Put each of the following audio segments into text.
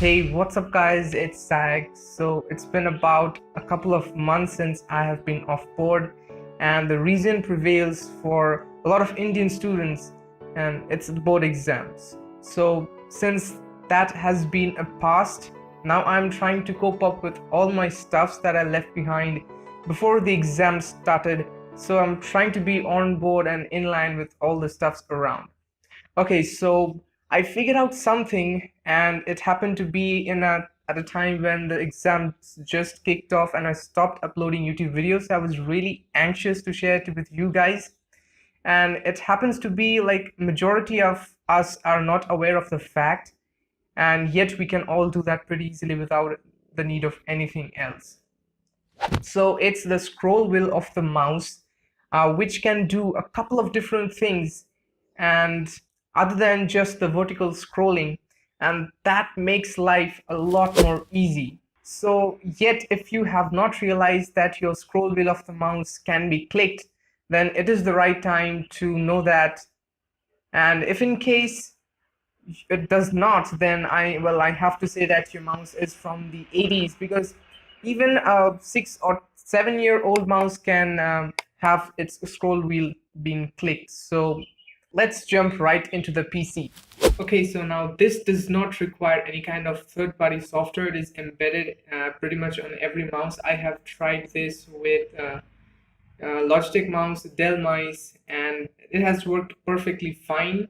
Hey, what's up guys, it's Sayak. So it's been about a couple of months since I have been off board, and the reason prevails for a lot of Indian students, and it's the board exams. So since that has been a past, now I'm trying to cope up with all my stuffs that I left behind before the exams started. So I'm trying to be on board and in line with all the stuffs around. Okay, so I figured out something, and it happened to be at a time when the exams just kicked off, and I stopped uploading YouTube videos. I was really anxious to share it with you guys, and it happens to be like majority of us are not aware of the fact, and yet we can all do that pretty easily without the need of anything else. So it's the scroll wheel of the mouse, which can do a couple of different things, and other than just the vertical scrolling, and that makes life a lot more easy. So yet if you have not realized that your scroll wheel of the mouse can be clicked, then it is the right time to know that. And if in case it does not, then I have to say that your mouse is from the 80s, because even a 6 or 7 year old mouse can have its scroll wheel being clicked. So let's jump right into the PC. Okay, so now this does not require any kind of third-party software. It is embedded pretty much on every mouse. I have tried this with logitech mouse, dell mice, and it has worked perfectly fine.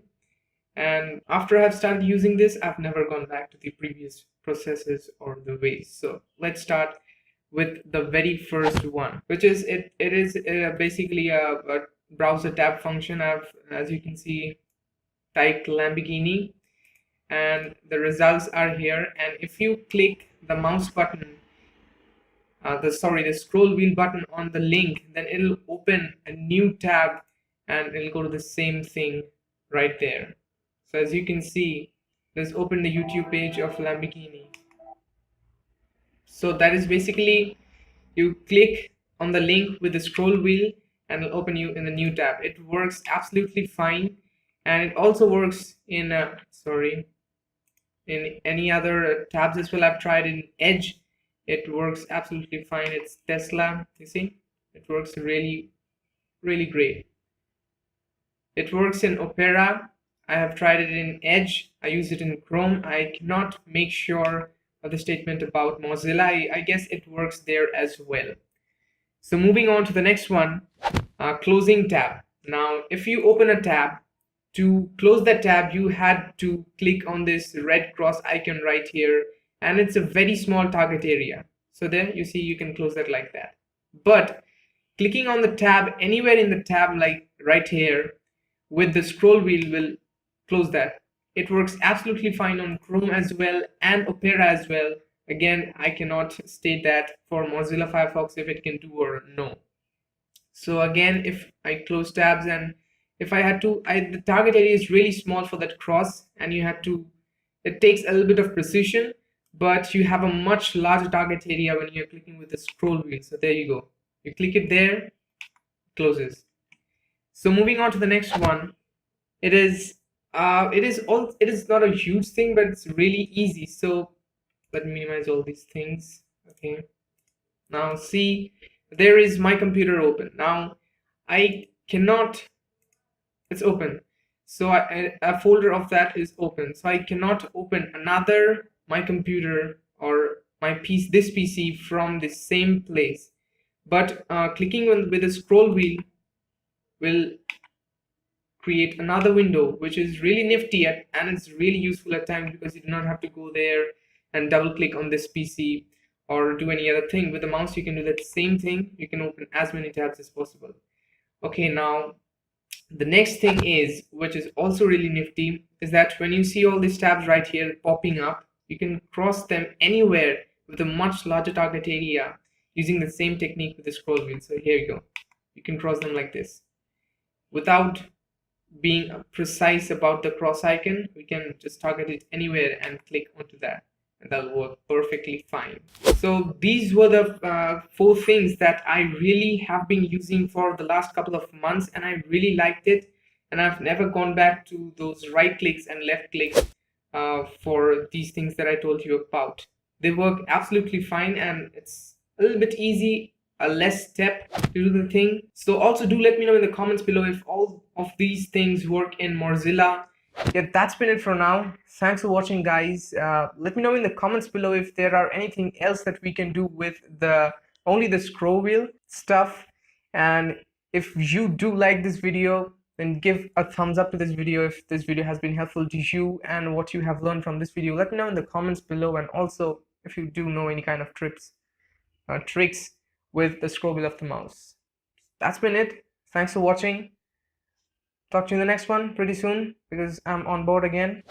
And after I've started using this, I've never gone back to the previous processes or the ways. So let's start with the very first one, which is it is basically a browser tab function. As you can see, typed Lamborghini, and the results are here. And if you click the mouse button, the scroll wheel button on the link, then it'll open a new tab, and it'll go to the same thing right there. So as you can see, let's open the YouTube page of Lamborghini. So that is basically, you click on the link with the scroll wheel and it'll open you in the new tab. It works absolutely fine, and it also works in in any other tabs as well. I've tried in Edge, it works absolutely fine. It's Tesla, you see, it works really great. It works in Opera. I have tried it in Edge. I use it in Chrome. I cannot make sure of the statement about Mozilla. I guess it works there as well. So moving on to the next one, closing tab. Now, if you open a tab, to close that tab, you had to click on this red cross icon right here, and it's a very small target area. So there you see, you can close that like that. But clicking on the tab anywhere in the tab, like right here, with the scroll wheel will close that. It works absolutely fine on Chrome as well and Opera as well. Again, I cannot state that for Mozilla Firefox if it can do or no. So again, if I close tabs, and if I had to, the target area is really small for that cross, and it takes a little bit of precision, but you have a much larger target area when you're clicking with the scroll wheel. So there you go. You click it there, it closes. So moving on to the next one, it is not a huge thing, but it's really easy. So let me minimize all these things. Okay, now see, there is my computer open. Now I cannot, it's open, so a folder of that is open, so I cannot open another my computer or my piece, this PC, from the same place. But clicking with the scroll wheel will create another window, which is really nifty, and it's really useful at times, because you do not have to go there and double click on this PC or do any other thing. With the mouse you can do that same thing. You can open as many tabs as possible. Okay, now the next thing is, which is also really nifty, is that when you see all these tabs right here popping up, you can cross them anywhere with a much larger target area using the same technique with the scroll wheel. So here you go, you can cross them like this without being precise about the cross icon. We can just target it anywhere and click onto that, and that'll work perfectly fine. So these were the 4 things that I really have been using for the last couple of months, and I really liked it, and I've never gone back to those right clicks and left clicks for these things that I told you about. They work absolutely fine, and it's a little bit easy, a less step to do the thing. So also do let me know in the comments below if all of these things work in Mozilla. Yeah, that's been it for now. Thanks for watching, guys. Let me know in the comments below if there are anything else that we can do with the only the scroll wheel stuff. And if you do like this video, then give a thumbs up to this video if this video has been helpful to you and what you have learned from this video. Let me know in the comments below, and also if you do know any kind of tricks with the scroll wheel of the mouse. That's been it. Thanks for watching. Talk to you in the next one pretty soon because I'm on board again.